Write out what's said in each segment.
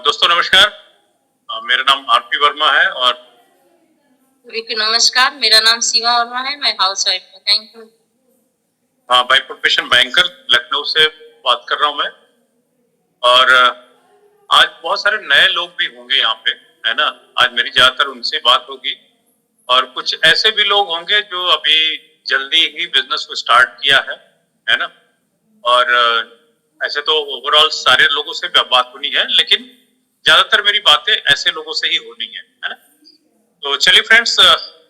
दोस्तों नमस्कार। मेरा नाम आरपी वर्मा है और नमस्कार, मेरा नाम सीमा वर्मा है, मैं हाउस वाइफ हूँ। Thank you. By profession banker Lucknow से बात कर रहा हूँ मैं। और आज बहुत सारे नए लोग भी होंगे यहाँ पे, है ना। आज मेरी ज्यादातर उनसे बात होगी और कुछ ऐसे भी लोग होंगे जो अभी जल्दी ही बिजनेस को स्टार्ट किया है ना। और ऐसे तो ओवरऑल सारे लोगों से बात होनी है, लेकिन ज्यादातर मेरी बातें ऐसे लोगों से ही होनी है ना। तो चलिए फ्रेंड्स,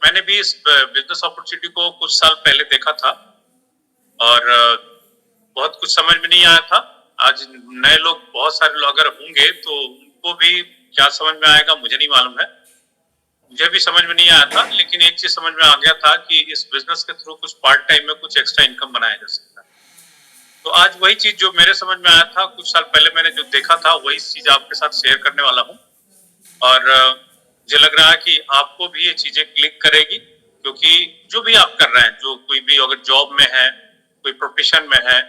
मैंने भी इस बिजनेस अपॉर्चुनिटी को कुछ साल पहले देखा था और बहुत कुछ समझ में नहीं आया था। आज नए लोग बहुत सारे लोग अगर होंगे तो उनको भी क्या समझ में आएगा मुझे नहीं मालूम है। मुझे भी समझ में नहीं आया था, लेकिन एक चीज समझ में आ गया था कि इस बिजनेस के थ्रू कुछ पार्ट टाइम में कुछ एक्स्ट्रा इनकम बनाया जा सकता है। तो आज वही चीज जो मेरे समझ में आया था कुछ साल पहले, मैंने जो देखा था वही चीज आपके साथ शेयर करने वाला हूँ। और मुझे लग रहा है कि आपको भी ये चीजें क्लिक करेगी, क्योंकि जो भी आप कर रहे हैं, जो कोई भी अगर जॉब में है, कोई प्रोफेशन में है,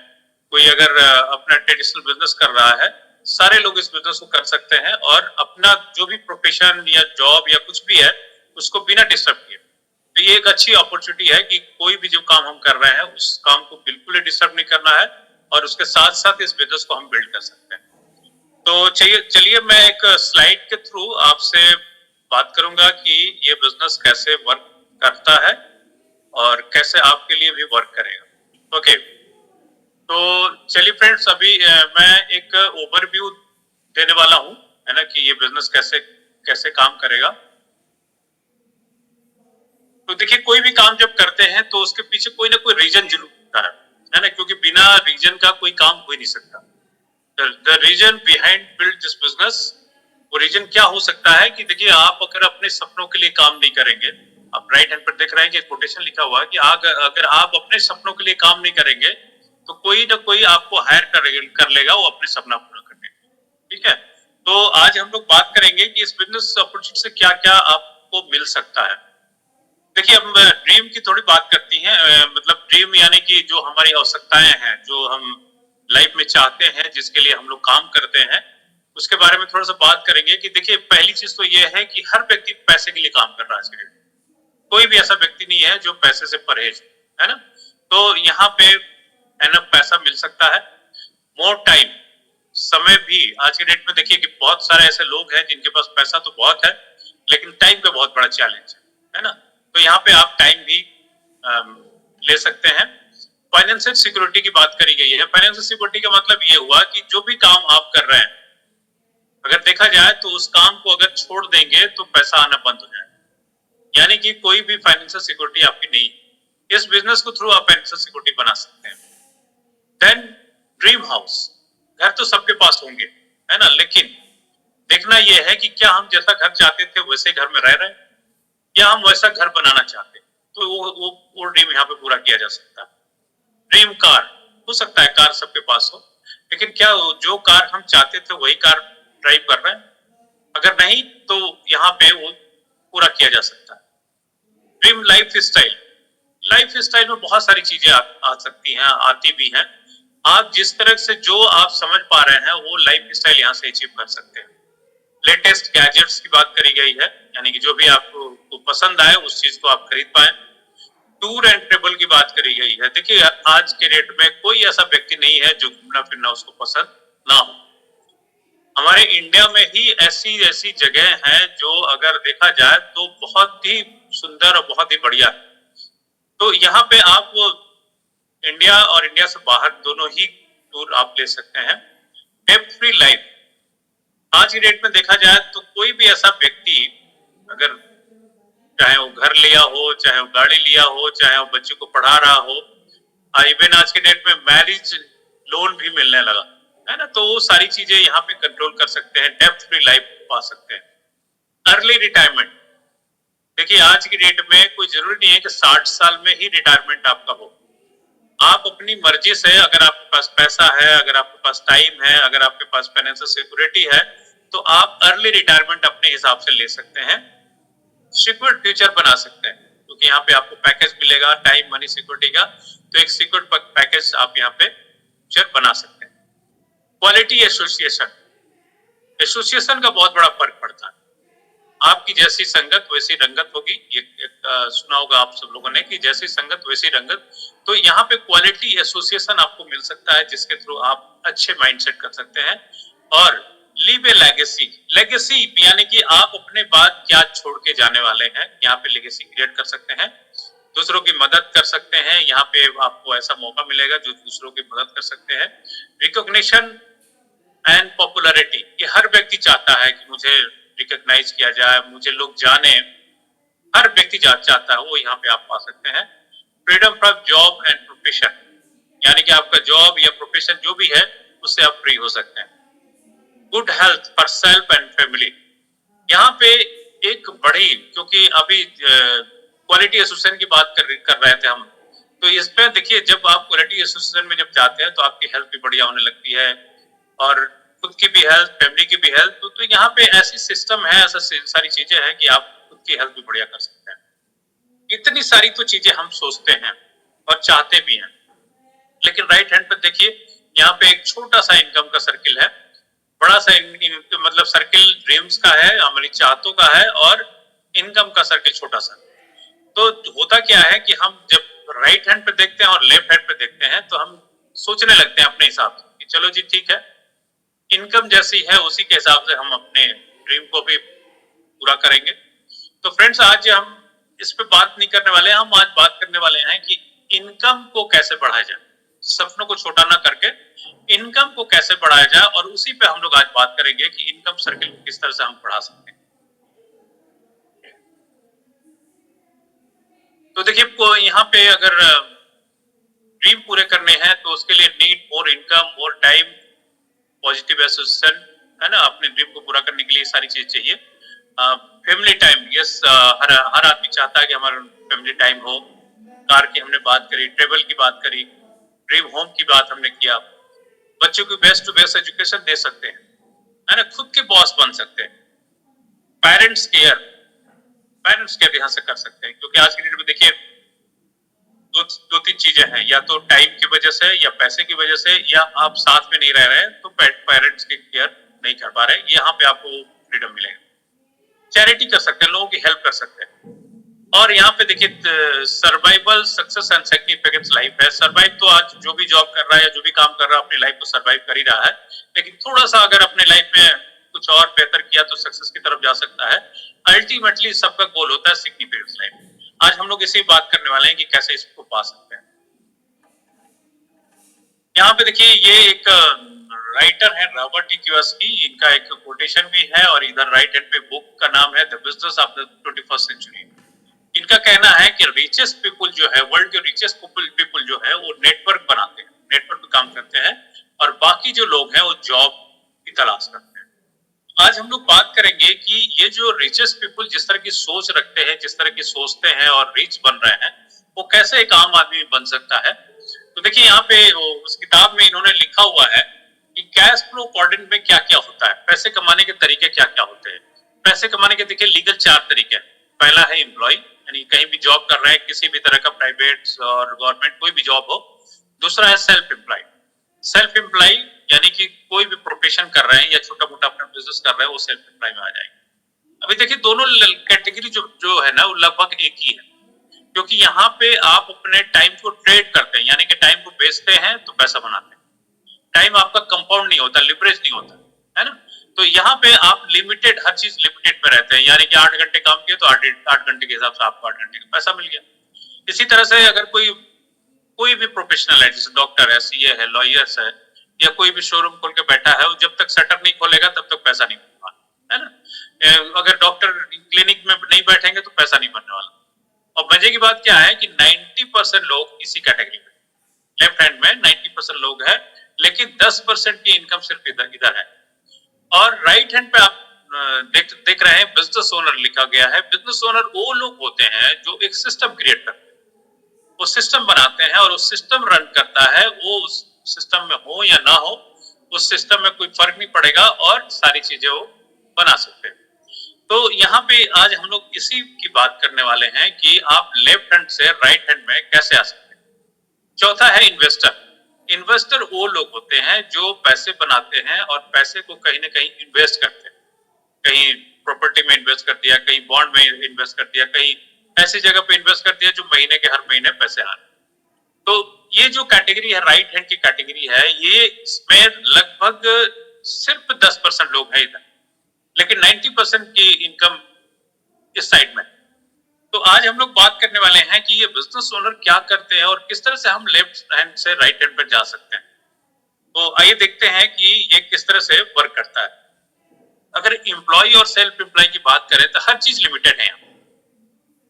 कोई अगर अपना ट्रेडिशनल बिजनेस कर रहा है, सारे लोग इस बिजनेस को कर सकते हैं और अपना जो भी प्रोफेशन या जॉब या कुछ भी है उसको बिना डिस्टर्ब किए। तो ये एक अच्छी अपॉर्चुनिटी है कि कोई भी जो काम हम कर रहे हैं उस काम को बिल्कुल डिस्टर्ब नहीं करना है और उसके साथ साथ इस बिजनेस को हम बिल्ड कर सकते हैं। तो चलिए चलिए मैं एक स्लाइड के थ्रू आपसे बात करूंगा कि ये बिजनेस कैसे वर्क करता है और कैसे आपके लिए भी वर्क करेगा। ओके, तो चलिए फ्रेंड्स, अभी मैं एक ओवरव्यू देने वाला हूं, है ना, कि ये बिजनेस कैसे कैसे काम करेगा। तो देखिए, कोई भी काम जब करते हैं तो उसके पीछे कोई ना कोई रीजन जरूर होता है ना, क्योंकि बिना रीजन का कोई काम हो ही नहीं सकता। The reason behind build this business, वो रीजन क्या हो सकता है कि देखिए, आप अगर अपने सपनों के लिए काम नहीं करेंगे, आप राइट हैंड पर देख रहे हैं कि कोटेशन लिखा हुआ है कि अगर आप अपने सपनों के लिए काम नहीं करेंगे तो कोई ना कोई आपको हायर कर लेगा वो अपने सपना पूरा करने के लिए। ठीक है, तो आज हम लोग बात करेंगे कि इस बिजनेस अपॉर्चुनिटी से क्या क्या आपको मिल सकता है। देखिए, हम ड्रीम की थोड़ी बात करती हैं, मतलब ड्रीम यानी कि जो हमारी आवश्यकताएं हैं, जो हम लाइफ में चाहते हैं, जिसके लिए हम लोग काम करते हैं, उसके बारे में थोड़ा सा बात करेंगे। कि देखिए, पहली चीज तो ये है कि हर व्यक्ति पैसे के लिए काम कर रहा है आज के डेट में। कोई भी ऐसा व्यक्ति नहीं है जो पैसे से परहेज है ना। तो यहाँ पे एनफ पैसा मिल सकता है, मोर टाइम, समय भी। आज के डेट में देखिए कि बहुत सारे ऐसे लोग हैं जिनके पास पैसा तो बहुत है, लेकिन टाइम का बहुत बड़ा चैलेंज है ना। तो यहाँ पे आप टाइम भी ले सकते हैं। फाइनेंशियल सिक्योरिटी की बात करी गई है। फाइनेंशियल सिक्योरिटी का मतलब ये हुआ कि जो भी काम आप कर रहे हैं, अगर देखा जाए तो उस काम को अगर छोड़ देंगे तो पैसा आना बंद हो जाएगा, यानी कि कोई भी फाइनेंशियल सिक्योरिटी आपकी नहीं। इस बिजनेस को थ्रू आप फाइनेंशियल सिक्योरिटी बना सकते हैं। देन ड्रीम हाउस, घर तो सबके पास होंगे, है ना, लेकिन देखना यह है कि क्या हम जैसा घर चाहते थे वैसे घर में रह रहे हैं या हम वैसा घर बनाना चाहते हैं। तो वो ड्रीम यहाँ पे पूरा किया जा सकता है। ड्रीम कार, हो सकता है कार सबके पास हो, लेकिन क्या जो कार हम चाहते थे वही कार ड्राइव कर रहे हैं? अगर नहीं तो यहाँ पे वो पूरा किया जा सकता है। Dream life style, life style में बहुत सारी चीजें आ सकती हैं, आती भी हैं। आप जिस तरह से जो आप समझ पा रहे हैं वो लाइफ स्टाइल यहाँ से अचीव कर सकते हैं। लेटेस्ट गैजेट्स की बात करी गई है, यानी कि जो भी आपको पसंद आए उस चीज को आप खरीद पाए। टूर एंड ट्रेवल की बात करी गई है। देखिए, आज के डेट में कोई ऐसा व्यक्ति नहीं है जो घूमना फिरना उसको पसंद ना हो। हमारे इंडिया में ही ऐसी ऐसी जगह हैं जो अगर देखा जाए तो बहुत ही सुंदर और बहुत ही बढ़िया है। तो यहाँ पे आप इंडिया और इंडिया से बाहर दोनों ही टूर आप ले सकते हैं। डेब्ट फ्री लाइफ, आज की डेट में देखा जाए तो कोई भी ऐसा व्यक्ति, अगर चाहे वो घर लिया हो, चाहे वो गाड़ी लिया हो, चाहे वो बच्चे को पढ़ा रहा हो, इवन आज के डेट में मैरिज लोन भी मिलने लगा है ना, तो वो सारी चीजें यहाँ पे कंट्रोल कर सकते हैं, डेब्ट फ्री लाइफ पा सकते हैं। अर्ली रिटायरमेंट, देखिए आज की डेट में कोई जरूरी नहीं है कि 60 साल में ही रिटायरमेंट आपका हो। आप अपनी मर्जी से, अगर आपके पास पैसा है, अगर आपके पास टाइम है, अगर आपके पास फाइनेंशियल सिक्योरिटी है, तो आप अर्ली रिटायरमेंट अपने हिसाब से ले सकते हैं, सिक्योर फ्यूचर बना सकते हैं। क्योंकि यहाँ पे आपको पैकेज मिलेगा टाइम मनी सिक्योरिटी का, तो एक सिक्योर पैकेज आप यहाँ पे फ्यूचर बना सकते हैं। क्वालिटी एसोसिएशन, एसोसिएशन का बहुत बड़ा फर्क पड़ता है। आपकी जैसी संगत वैसी रंगत होगी, ये सुना होगा आप सब लोगों ने कि जैसी संगत वैसी रंगत। तो यहाँ पे क्वालिटी एसोसिएशन आपको मिल सकता है जिसके थ्रू आप अच्छे माइंडसेट कर सकते हैं और लीव ए लेगेसी। लेगेसी यानी कि आप अपने बाद क्या छोड़ के जाने वाले हैं, यहाँ पे लेगेसी क्रिएट कर सकते हैं। दूसरों की मदद कर सकते हैं, यहाँ पे आपको ऐसा मौका मिलेगा जो दूसरों की मदद कर सकते हैं। रिकॉग्निशन एंड पॉपुलैरिटी, ये हर व्यक्ति चाहता है कि मुझे रिकॉग्नाइज किया जाए, मुझे लोग जाने, हर व्यक्ति चाहता है, वो यहाँ पे आप पा सकते हैं। Freedom from job and profession, यानी कि आपका जॉब या प्रोफेशन जो भी है उससे आप फ्री हो सकते हैं। Good health for self and family, यहाँ पे एक बड़ी, क्योंकि अभी क्वालिटी एसोसिएशन की बात कर रहे थे हम, तो इसमें देखिए जब आप क्वालिटी एसोसिएशन में जब जाते हैं तो आपकी हेल्थ भी बढ़िया होने लगती है और खुद की भी हेल्थ, फैमिली की भी हेल्थ। तो यहाँ पे ऐसी सिस्टम है, ऐसा सारी चीजें हैं कि आप खुद की हेल्थ भी बढ़िया कर सकते हैं। इतनी सारी तो चीजें हम सोचते हैं और चाहते भी हैं, लेकिन राइट हैंड पे देखिए यहाँ पे एक छोटा सा इनकम का सर्किल है, बड़ा सा मतलब सर्किल ड्रीम्स का है, हमारी चाहतों का है, और इनकम का सर्किल छोटा सा। तो होता क्या है कि हम जब राइट हैंड पे देखते हैं और लेफ्ट हैंड पे देखते हैं तो हम सोचने लगते हैं अपने हिसाब से कि चलो जी ठीक है, इनकम जैसी है उसी के हिसाब से हम अपने ड्रीम को भी पूरा करेंगे। तो फ्रेंड्स, आज हम इस पे बात नहीं करने वाले हैं, हम आज बात करने वाले हैं कि इनकम को कैसे बढ़ाया जाए, सपनों को छोटा ना करके इनकम को कैसे बढ़ाया जाए, और उसी पे हम लोग आज बात करेंगे कि इनकम सर्किल को किस तरह से हम बढ़ा सकते हैं। तो देखिए यहाँ पे अगर ड्रीम पूरे करने हैं तो उसके लिए need more income, more time, positive association, है ना। अपने ड्रीम को पूरा करने के लिए सारी चीज चाहिए। फैमिली टाइम, यस, हर आदमी चाहता है कि हमारा फैमिली टाइम हो। कार की हमने बात करी, ट्रेवल की बात करी, ड्रीम होम की बात हमने किया। बच्चों को बेस्ट टू बेस्ट एजुकेशन दे सकते हैं, है ना, खुद के बॉस बन सकते हैं। पेरेंट्स केयर यहाँ से कर सकते हैं, क्योंकि आज की डेट में देखिए दो तीन चीजें हैं, या तो टाइम की वजह से, या पैसे की वजह से, या आप साथ में नहीं रह रहे हैं तो पेरेंट्स की केयर नहीं कर पा रहे हैं, यहाँ पे आपको फ्रीडम मिलेगा। चैरिटी कर सकते हैं, लोगों की हेल्प कर सकते हैं। और यहाँ पे देखिए survival, success and significance life है। सर्वाइव तो आज जो भी जॉब कर रहा है या जो भी काम कर रहा है अपनी लाइफ को सर्वाइव कर ही रहा है, लेकिन थोड़ा सा अगर अपने लाइफ में कुछ और बेहतर किया तो सक्सेस की तरफ जा सकता है। अल्टीमेटली सबका गोल होता है सिग्निफिकेंस लाइफ। आज हम लोग इसी बात करने वाले हैं कि कैसे इसको पा सकते हैं। यहाँ पे देखिए ये एक राइटर है रॉबर्ट टी कियोसाकी, इनका एक कोटेशन भी है, और इधर राइट हैंड पे बुक का नाम है the business of the 21st century. इनका कहना है कि रिचेस्ट पीपल जो है, वर्ल्ड के रिचेस्ट पीपल जो है वो नेटवर्क बनाते हैं, नेटवर्क पे काम करते हैं, और बाकी जो लोग हैं वो जॉब की तलाश करते हैं। आज हम लोग बात करेंगे कि ये जो रिचेस्ट पीपल जिस तरह की सोच रखते हैं, जिस तरह की सोचते हैं और रिच बन रहे हैं, वो कैसे एक आम आदमी बन सकता है। तो देखिए यहाँ पे उस किताब में इन्होंने लिखा हुआ है कि कैश फ्लो क्वाड्रेंट में क्या क्या होता है, पैसे कमाने के तरीके क्या क्या होते हैं। पैसे कमाने के देखिए लीगल 4 तरीके हैं। पहला है एम्प्लॉय, यानी कहीं भी जॉब कर रहे हैं, किसी भी तरह का प्राइवेट और गवर्नमेंट कोई भी जॉब हो। दूसरा है सेल्फ एम्प्लॉय। सेल्फ एम्प्लॉय यानी कि कोई भी प्रोफेशन कर रहे हैं या छोटा मोटा अपना बिजनेस कर रहे हैं, वो सेल्फ एम्प्लॉय में आ जाएंगे। अभी देखिए दोनों कैटेगरी जो है ना वो लगभग एक ही है, क्योंकि यहाँ पे आप अपने टाइम को ट्रेड करते हैं, यानी कि टाइम को बेचते हैं तो पैसा बनाते हैं। टाइम आपका कंपाउंड नहीं होता, लिवरेज नहीं होता, है ना। तो यहाँ पे आप लिमिटेड, हर चीज लिमिटेड में रहते हैं, यानी कि 8 घंटे काम किए तो 8 घंटे के हिसाब से आपको 8 घंटे का पैसा मिल गया। इसी तरह से अगर कोई भी प्रोफेशनल है, जैसे डॉक्टर है, सीए है, लॉयर्स है, या कोई भी शोरूम खोल के बैठा है, वो जब तक शटर नहीं खोलेगा तब तक पैसा नहीं मिलता, है ना। अगर डॉक्टर क्लिनिक में नहीं बैठेंगे तो पैसा नहीं बनने वाला। और मजे की बात क्या है कि 90% लोग इसी कैटेगरी में, लेफ्ट हैंड में 90% लोग हैं, लेकिन 10% की इनकम सिर्फ इधर है। और राइट हैंड पे आप देख रहे हैं बिजनेस ओनर लिखा गया है। बिजनेस ओनर वो लोग होते हैं जो एक सिस्टम क्रिएट करते हैं, वो सिस्टम बनाते हैं, और वो सिस्टम रन करता है। वो उस सिस्टम में हो या ना हो, उस सिस्टम में कोई फर्क नहीं पड़ेगा, और सारी चीजें वो बना सकते हैं। तो यहाँ पे आज हम लोग इसी की बात करने वाले हैं कि आप लेफ्ट हैंड से राइट हैंड में कैसे आ सकते हैं। चौथा है इन्वेस्टर। इन्वेस्टर वो लोग होते हैं जो पैसे बनाते हैं और पैसे को कहीं ना कहीं इन्वेस्ट करते हैं। कहीं प्रॉपर्टी में इन्वेस्ट कर दिया, कहीं बॉन्ड में इन्वेस्ट कर दिया, कहीं ऐसी जगह पे इन्वेस्ट कर दिया जो महीने के हर महीने पैसे आ रहे। तो ये जो कैटेगरी है, राइट हैंड की कैटेगरी है, ये इसमें लगभग सिर्फ 10% लोग हैं इधर, लेकिन 90% की इनकम इस साइड में। तो आज हम लोग बात करने वाले हैं कि ये बिजनेस ओनर क्या करते हैं और किस तरह से हम लेफ्ट हैंड से राइट हैंड पर जा सकते हैं। तो आइए देखते हैं कि ये किस तरह से वर्क करता है। अगर एम्प्लॉय और सेल्फ एम्प्लॉय की बात करें तो हर चीज लिमिटेड है।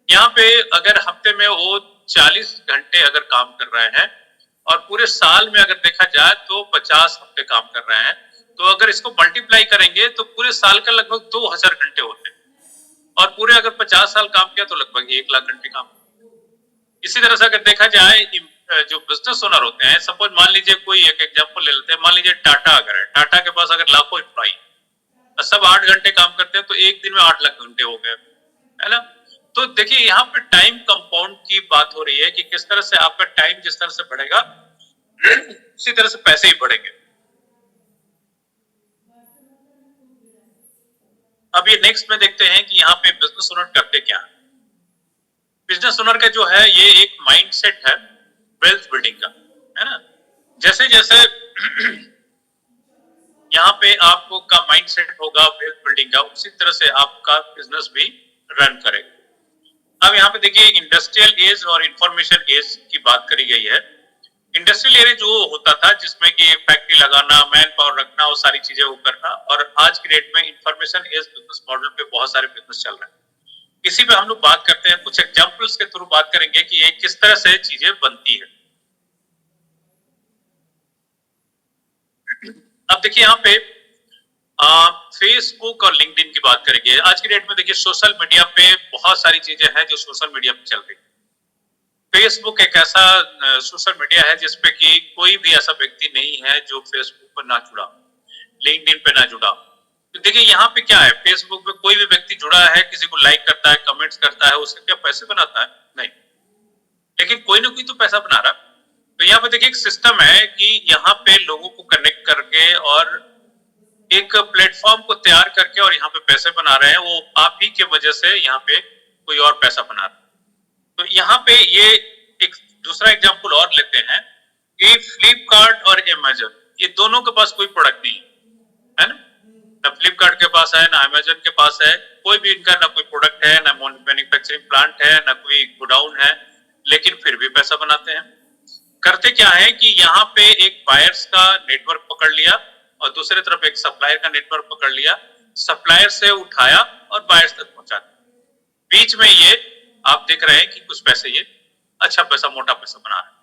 यहाँ पे अगर हफ्ते में वो 40 घंटे अगर काम कर रहे हैं और पूरे साल में अगर देखा जाए तो 50 हफ्ते काम कर रहे हैं, तो अगर इसको मल्टीप्लाई करेंगे तो पूरे साल का लगभग 2000 घंटे होते हैं। और पूरे अगर 50 साल काम किया तो लगभग 1 लाख घंटे काम। इसी तरह से अगर देखा जाए जो बिजनेस ओनर होते हैं, सपोज मान लीजिए कोई एक एग्जांपल ले लेते हैं, मान लीजिए टाटा अगर है, टाटा के पास अगर लाखों एम्प्लॉई, सब 8 घंटे काम करते हैं तो एक दिन में 8 लाख घंटे हो गए, है ना। तो देखिए यहाँ पे टाइम कंपाउंड की बात हो रही है कि किस तरह से आपका टाइम जिस तरह से बढ़ेगा उसी तरह से पैसे ही बढ़ेंगे। अब ये नेक्स्ट में देखते हैं कि यहाँ पे बिजनेस ओनर करते क्या है। बिजनेस ओनर का जो है ये एक माइंडसेट है वेल्थ बिल्डिंग का, है ना। जैसे जैसे यहाँ पे आपको का माइंडसेट होगा वेल्थ बिल्डिंग का, उसी तरह से आपका बिजनेस भी रन करेगा। अब यहाँ पे देखिए इंडस्ट्रियल एज और इंफॉर्मेशन एज की बात करी गई है। इंडस्ट्रियल एरिया जो होता था जिसमें कि फैक्ट्री लगाना, मैन पावर रखना, वो सारी चीजें वो करना, और आज की डेट में इंफॉर्मेशन एज बिजनेस मॉडल पे बहुत सारे बिजनेस चल रहे हैं। इसी पे हम लोग बात करते हैं, कुछ एग्जांपल्स के थ्रू बात करेंगे कि ये किस तरह से चीजें बनती है। अब देखिए यहाँ पे फेसबुक और लिंक्डइन की बात करेंगे। आज की डेट में देखिए सोशल मीडिया पे बहुत सारी चीजें हैं जो सोशल मीडिया पे चल रही है। फेसबुक एक ऐसा सोशल मीडिया है जिसपे कि कोई भी ऐसा व्यक्ति नहीं है जो फेसबुक पर ना जुड़ा, लिंक्डइन पे ना जुड़ा। तो देखिए यहाँ पे क्या है, फेसबुक पे कोई भी व्यक्ति जुड़ा है, किसी को लाइक करता है, कमेंट्स करता है, उससे क्या पैसे बनाता है? नहीं, लेकिन कोई ना कोई तो पैसा बना रहा है। तो यहाँ पे देखिए एक सिस्टम है कि यहाँ पे लोगों को कनेक्ट करके और एक प्लेटफॉर्म को तैयार करके और यहाँ पे पैसे बना रहे हैं। वो आप ही के वजह से यहाँ पे कोई और पैसा बना रहा है। तो यहाँ पे ये एक दूसरा एग्जांपल और लेते हैं कि फ्लिपकार्ट और अमेजन, ये दोनों के पास कोई प्रोडक्ट नहीं है ना। ना फ्लिपकार्ट के पास है, ना अमेजन के पास है, कोई भी इनका ना कोई प्रोडक्ट है, ना मैन्युफैक्चरिंग प्लांट है, ना कोई गोडाउन है, लेकिन फिर भी पैसा बनाते हैं। करते क्या है कि यहाँ पे एक बायर्स का नेटवर्क पकड़ लिया और दूसरी तरफ एक सप्लायर का नेटवर्क पकड़ लिया, सप्लायर से उठाया और बायर्स तक पहुंचा दिया। बीच में ये आप देख रहे हैं कि कुछ पैसे ये अच्छा पैसा, मोटा पैसा बना रहे हैं।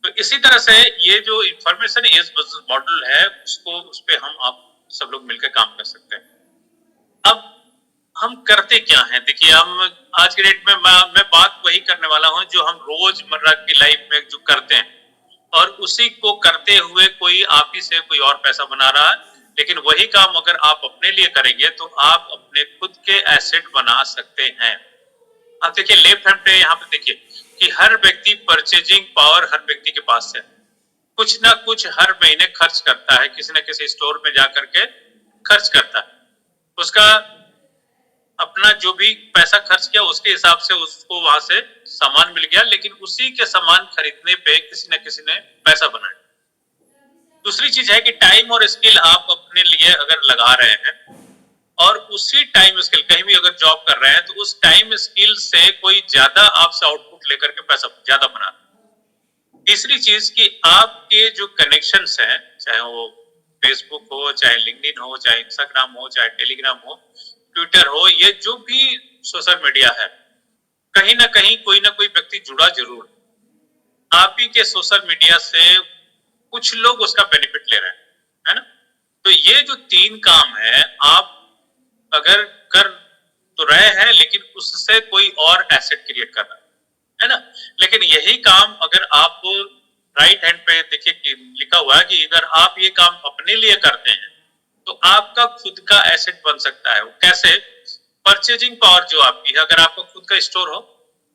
तो इसी तरह से ये जो इंफॉर्मेशन एज बिजनेस मॉडल है उसको, उस पे हम आप सब लोग मिलकर काम कर सकते हैं। अब हम करते क्या हैं, देखिए हम आज के डेट में मैं बात वही करने वाला हूं जो हम रोजमर्रा की लाइफ में जो करते हैं, और उसी को करते हुए कोई आप ही से कोई और पैसा बना रहा है। लेकिन वही काम अगर आप अपने लिए करेंगे तो आप अपने खुद के एसेट बना सकते हैं। आप देखिए लेफ्ट हैंड पे यहाँ पे देखिए कि हर व्यक्ति परचेजिंग पावर हर व्यक्ति के पास है, कुछ ना कुछ हर महीने खर्च करता है, किसी न किसी स्टोर में जाकर के खर्च करता है। उसका अपना जो भी पैसा खर्च किया उसके हिसाब से उसको वहां से सामान मिल गया, लेकिन उसी के सामान खरीदने पे किसी न किसी ने पैसा बनाया। दूसरी चीज है कि टाइम और स्किल आप अपने लिए अगर लगा रहे हैं और उसी टाइम स्किल कहीं भी अगर जॉब कर रहे हैं तो उस टाइम स्किल से कोई ज्यादा आपसे आउटपुट लेकर के पैसा ज्यादा बना रहा है। तीसरी चीज कि आपके जो कनेक्शंस हैं, चाहे वो फेसबुक हो, चाहे लिंक्डइन हो, चाहे इंस्टाग्राम हो, चाहे टेलीग्राम हो, ट्विटर हो, ये जो भी सोशल मीडिया है, कहीं ना कहीं कोई ना कोई व्यक्ति जुड़ा जरूर। आप ही के सोशल मीडिया से कुछ लोग उसका बेनिफिट ले रहे हैं, है ना। तो ये जो 3 काम है आप अगर कर तो रहे हैं, लेकिन उससे कोई और एसेट क्रिएट कर रहा है ना। लेकिन यही काम अगर आप राइट हैंड पे देखिए कि लिखा हुआ है कि अगर आप ये काम अपने लिए करते हैं तो आपका खुद का एसेट बन सकता है। वो कैसे? परचेजिंग पावर जो आपकी है, अगर आपका खुद का स्टोर हो,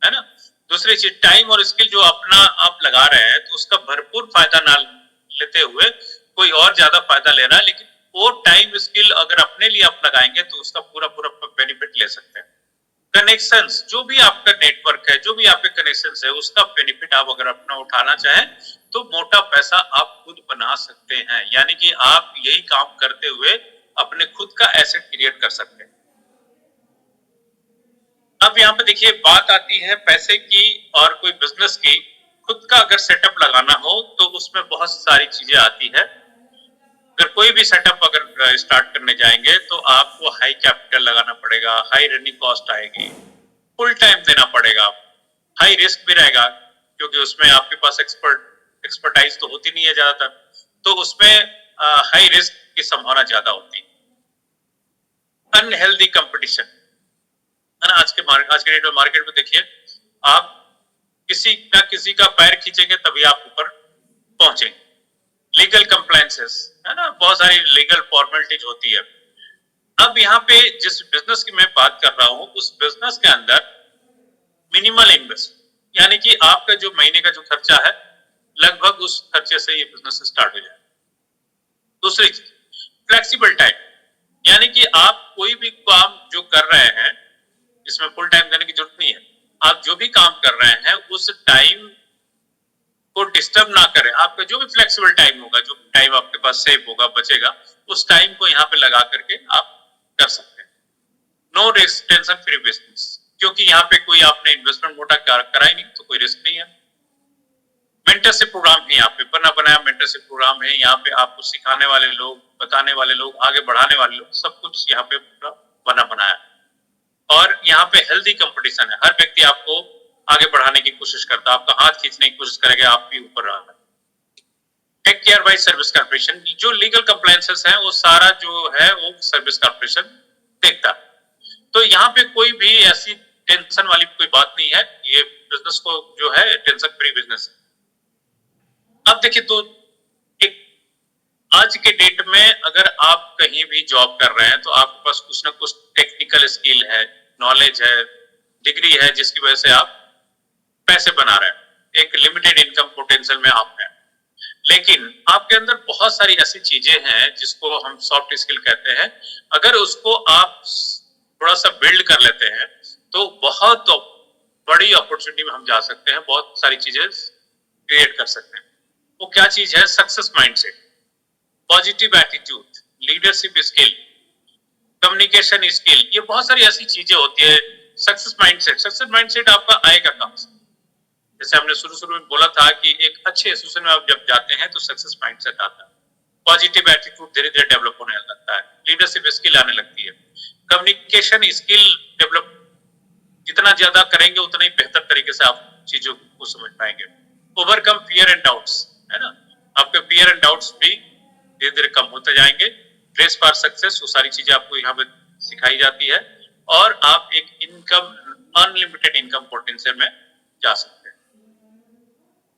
है ना, दूसरी चीज टाइम और स्किल जो अपना आप लगा रहे हैं तो उसका भरपूर फायदा ना लेते हुए कोई और ज्यादा फायदा ले रहा है, लेकिन वो टाइम स्किल अगर अपने लिए आप लगाएंगे तो उसका पूरा पूरा बेनिफिट ले सकते हैं। कनेक्शंस, जो भी आपका नेटवर्क है, जो भी आपके कनेक्शंस है, उसका बेनिफिट आप अगर अपना उठाना चाहें तो मोटा पैसा आप खुद बना सकते हैं, यानी कि आप यही काम करते हुए अपने खुद का एसेट क्रिएट कर सकते हैं। अब यहाँ पे देखिए बात आती है पैसे की और कोई बिजनेस की। खुद का अगर सेटअप लगाना हो तो उसमें बहुत सारी चीजें आती है। अगर कोई भी सेटअप अगर स्टार्ट करने जाएंगे तो आपको हाई कैपिटल लगाना पड़ेगा, हाई रनिंग कॉस्ट आएगी, फुल टाइम देना पड़ेगा, हाई रिस्क भी रहेगा क्योंकि उसमें आपके पास एक्सपर्टाइज तो होती नहीं है ज्यादातर, तो उसमें हाई रिस्क की संभावना ज्यादा होती है। अनहेल्दी कंपटीशन है ना, आज के डेट में मार्केट में देखिए आप किसी ना किसी का पैर खींचेंगे तभी आप ऊपर पहुंचेंगे। लीगल कंप्लायंसेस है ना, बहुत सारी लीगल फॉर्मेलिटीज होती है। अब यहाँ पे जिस बिजनेस की मैं बात कर रहा हूँ उस बिजनेस के अंदर मिनिमल इन्वेस्ट, यानी कि आपका जो महीने का जो खर्चा है लगभग उस खर्चे से ये बिजनेस स्टार्ट हो जाए। दूसरी चीज फ्लेक्सिबल टाइम, यानी कि आप कोई भी काम जो कर रहे हैं इसमें फुल टाइम देने की जरूरत नहीं है। आप जो भी काम कर रहे हैं उस टाइम को डिस्टर्ब ना करें। आपका जो भी फ्लेक्सिबल टाइम होगा, जो टाइम आपके पास सेव होगा, बचेगा, उस टाइम को यहाँ पे लगा करके आप कर सकते हैं। No risk tension free business, क्योंकि यहाँ पे कोई आपने इन्वेस्टमेंट मोटा करा ही नहीं तो कोई रिस्क नहीं है। मेंटरशिप प्रोग्राम है, यहाँ पे बना बनाया मेंटरशिप प्रोग्राम है। यहाँ पे आपको सिखाने वाले लोग, बताने वाले लोग, आगे बढ़ाने वाले लोग, सब कुछ यहाँ पे पूरा बना बनाया। और यहाँ पे हेल्दी कंपटीशन है, हर व्यक्ति आपको आगे बढ़ाने की कोशिश करता है, आपका हाथ खींचने की कोशिश करेगा, आप भी ऊपर रहना। Take care by service corporation, जो लीगल कंप्लायंसेस हैं वो सारा जो है वो सर्विस कॉर्पोरेशन देखता है। तो यहाँ पे कोई भी ऐसी टेंशन वाली कोई बात नहीं है, ये बिजनेस को जो है टेंशन फ्री बिजनेस है। अब देखिए तो एक आज के डेट में अगर आप कहीं भी जॉब कर रहे हैं तो आपके पास कुछ ना कुछ टेक्निकल स्किल है, नॉलेज है, डिग्री है, जिसकी वजह से आप पैसे बना रहे हैं, एक लिमिटेड इनकम पोटेंशियल में आप हैं। लेकिन आपके अंदर बहुत सारी ऐसी चीजें हैं जिसको हम सॉफ्ट स्किल कहते हैं, अगर उसको आप थोड़ा सा बिल्ड कर लेते हैं तो बहुत बड़ी अपॉर्चुनिटी में हम जा सकते हैं, बहुत सारी चीजें क्रिएट कर सकते हैं। वो क्या चीज है? Success mindset, positive attitude, leadership skill, communication skill, ये बहुत सारी ऐसी चीजें होती है। सक्सेस माइंडसेट आपका आएगा कहाँ से? जैसे हमने शुरू में बोला था कि एक अच्छे एसोसिएशन में आप जब जाते हैं तो सक्सेस माइंडसेट आता है, पॉजिटिव एटीट्यूड धीरे धीरे डेवलप होने लगता है, लीडरशिप स्किल आने लगती है, कम्युनिकेशन स्किल डेवलप जितना ज्यादा करेंगे उतना ही बेहतर तरीके से आप चीजों को समझ पाएंगे। ओवरकम फियर एंड डाउट्स, है ना, आपके फियर एंड डाउट्स भी धीरे धीरे कम होते जाएंगे। ड्रेस फॉर सक्सेस, वो सारी चीजें आपको यहाँ पे सिखाई जाती है और आप एक इनकम, अनलिमिटेड इनकम पोटेंशियल में जा सकते हैं।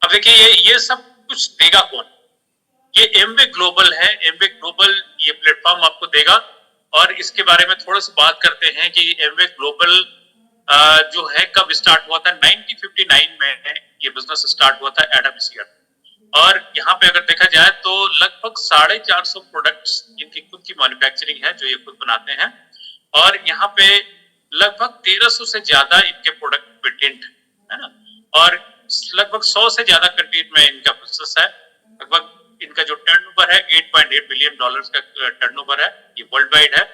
अब देखिए ये सब कुछ देगा कौन? ये एमवे ग्लोबल है। एमवे ग्लोबल ये प्लेटफॉर्म आपको देगा और इसके बारे में थोड़ा सा बात करते हैं कि एमवे ग्लोबल जो है कब स्टार्ट हुआ था। 1959 में ये बिजनेस स्टार्ट हुआ था एडम स्मिथ, और यहाँ पे अगर देखा जाए तो लगभग 450 प्रोडक्ट्स इनकी खुद की मैन्युफैक्चरिंग है जो ये खुद बनाते हैं, और यहाँ पे लगभग 1300 से ज्यादा इनके प्रोडक्ट पेटेंट है ना, और लगभग 100 से ज्यादा कंट्री में इनका बिजनेस है। लगभग इनका जो टर्नओवर है $8.8 बिलियन का टर्नओवर है, ये वर्ल्ड वाइड है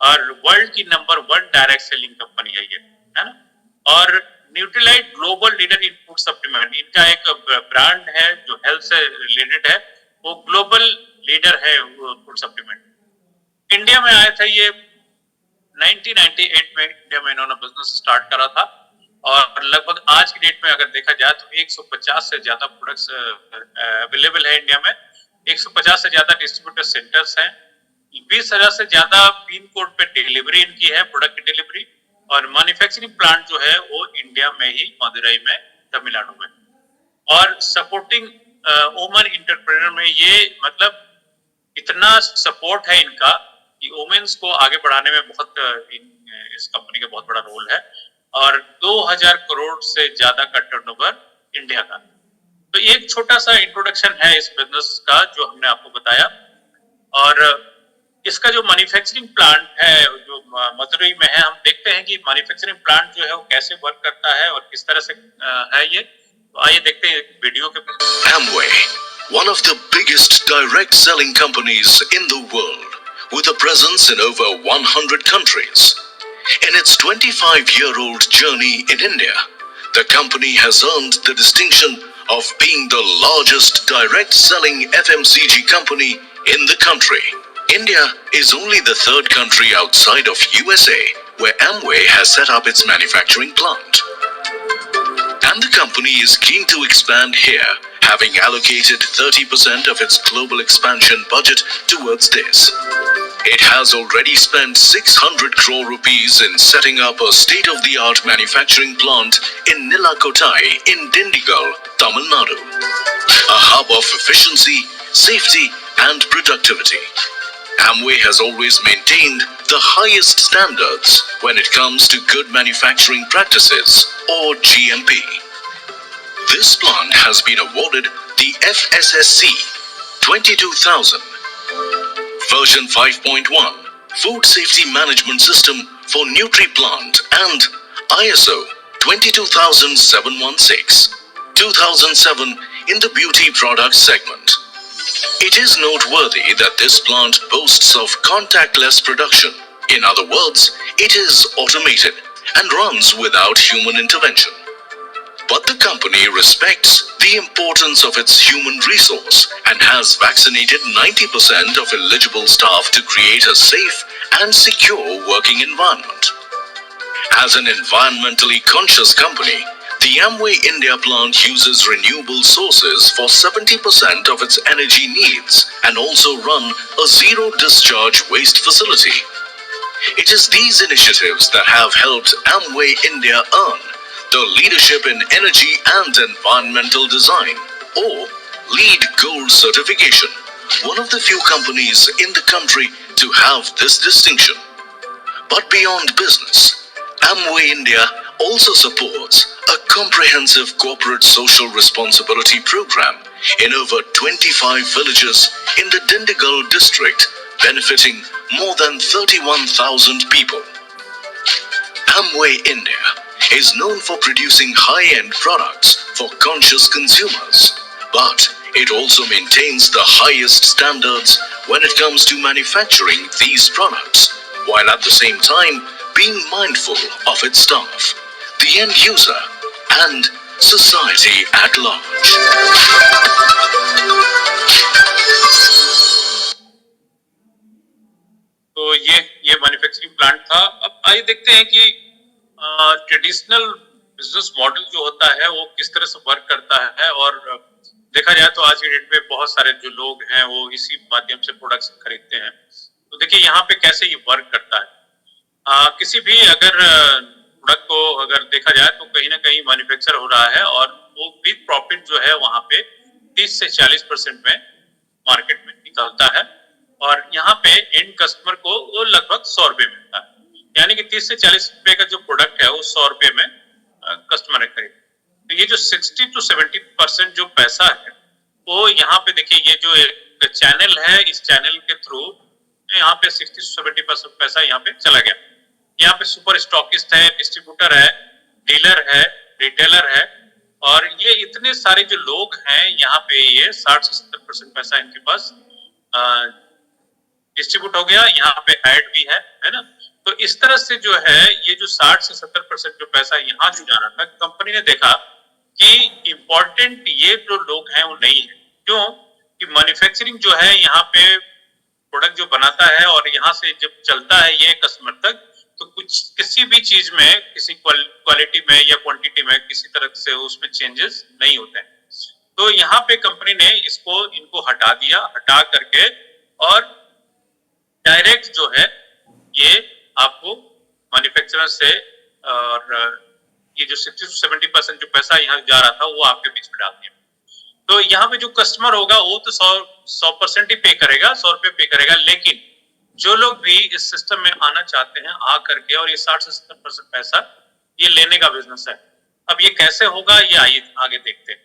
और वर्ल्ड की नंबर 1 डायरेक्ट सेलिंग कंपनी है ये, है ना। और Nutrilite global leader in food supplement, इनका एक ब्रांड है जो हेल्थ से रिलेटेड है, वो ग्लोबल लीडर है फूड सप्लीमेंट। इंडिया में आया था ये 1998 में, इंडिया में इन्होंने बिजनेस स्टार्ट करा था और लगभग आज की डेट में अगर देखा जाए तो 150 से ज्यादा प्रोडक्ट्स अवेलेबल है इंडिया में, 150 से ज्यादा डिस्ट्रीब्यूटर सेंटर्स हैं, 20,000 से ज्यादा पिन कोड पे डिलीवरी इनकी है, प्रोडक्ट की डिलीवरी, और मैन्युफैक्चरिंग प्लांट जो है वो इंडिया में ही, मदुरई में, तमिलनाडु में। और सपोर्टिंग वुमेन एंटरप्रेन्योर में ये मतलब इतना सपोर्ट है इनका कि वुमेन्स को आगे बढ़ाने में बहुत इस कंपनी का बहुत बड़ा रोल है। और 2000 करोड़ से ज्यादा का टर्नओवर इंडिया का। तो एक छोटा सा इंट्रोडक्शन है इस बिजनेस का जो हमने आपको बताया। और इसका जो मैन्युफैक्चरिंग प्लांट है जो मदुरई में है, हम देखते हैं कि मैन्युफैक्चरिंग प्लांट जो है वो कैसे वर्क करता है और किस तरह से है ये। तो आइए देखते हैं वीडियो के। Amway, one of the biggest direct selling companies in the world, with a presence in over 100 countries. In its 25-year-old journey in India, the company has earned the distinction of being the largest direct selling FMCG company in the country. India is only the third country outside of USA where Amway has set up its manufacturing plant. And the company is keen to expand here, having allocated 30% of its global expansion budget towards this. It has already spent 600 crore rupees in setting up a state-of-the-art manufacturing plant in Nilakottai in Dindigul, Tamil Nadu, a hub of efficiency, safety and productivity. Amway has always maintained the highest standards when it comes to good manufacturing practices, or GMP. This plant has been awarded the FSSC 22000 version 5.1 Food Safety Management System for NutriPlant and ISO 22716 2007 in the beauty products segment. It is noteworthy that this plant boasts of contactless production. In other words, it is automated and runs without human intervention. But the company respects the importance of its human resource and has vaccinated 90% of eligible staff to create a safe and secure working environment. As an environmentally conscious company, the Amway India plant uses renewable sources for 70% of its energy needs and also run a zero-discharge waste facility. It is these initiatives that have helped Amway India earn the Leadership in Energy and Environmental Design, or LEED Gold certification, one of the few companies in the country to have this distinction. But beyond business, Amway India also supports a comprehensive corporate social responsibility program in over 25 villages in the Dindigul district, benefiting more than 31,000 people. Amway India is known for producing high-end products for conscious consumers, but it also maintains the highest standards when it comes to manufacturing these products, while at the same time being mindful of its staff, the end user, and society at large. तो ये manufacturing plant था। अब आइए देखते हैं कि traditional business model जो होता है वो किस तरह से वर्क करता है। और देखा जाए तो आज की डेट में बहुत सारे जो लोग हैं वो इसी माध्यम से प्रोडक्ट्स खरीदते हैं। तो देखिए यहाँ पे कैसे ये वर्क करता है। किसी भी अगर प्रोडक्ट को अगर देखा जाए तो कहीं ना कहीं मैन्युफैक्चर हो रहा है और वो भी प्रॉफिट जो है वहां पे 30 से 40% में मार्केट में निकलता है और यहाँ पे एंड कस्टमर को वो लगभग 100 रुपए मिलता है। यानी कि 30 से 40 रुपए का जो प्रोडक्ट है वो 100 रुपए में कस्टमर ने खरीदा। तो ये जो 60 to 70% जो पैसा है वो यहाँ पे देखिए ये जो एक चैनल है, इस चैनल के थ्रू यहाँ पे 60 to 70% पैसा यहाँ पे चला गया। यहाँ पे सुपर स्टॉकिस्ट है, डिस्ट्रीब्यूटर है, डीलर है, रिटेलर है और ये इतने सारे जो लोग हैं यहाँ पे ये 60 से 70% पैसा इनके पास डिस्ट्रीब्यूट हो गया। यहाँ पे ऐड भी है ना। तो इस तरह से जो है ये जो 60 से 70% जो पैसा यहाँ जो जाना था, कंपनी ने देखा कि इम्पोर्टेंट ये जो लोग हैं वो नहीं है। क्यों कि मैन्युफैक्चरिंग जो है यहाँ पे प्रोडक्ट जो बनाता है और यहाँ से जब चलता है ये कस्टमर तक, तो कुछ किसी भी चीज में किसी क्वालिटी में या क्वांटिटी में किसी तरह से उसमें चेंजेस नहीं होते हैं। तो यहाँ पे कंपनी ने इनको हटा दिया, हटा करके और डायरेक्ट जो है ये आपको मैन्युफैक्चरर से और ये जो 60 to 70% जो पैसा यहाँ जा रहा था वो आपके बीच में डाल दिया। तो यहाँ पे जो कस्टमर होगा वो तो 100% ही पे करेगा, 100 रुपए पे करेगा। लेकिन जो लोग भी इस सिस्टम में आना चाहते हैं आ करके और ये 60 से 70% पैसा ये लेने का बिजनेस है। अब ये कैसे होगा, ये आइए आगे देखते हैं।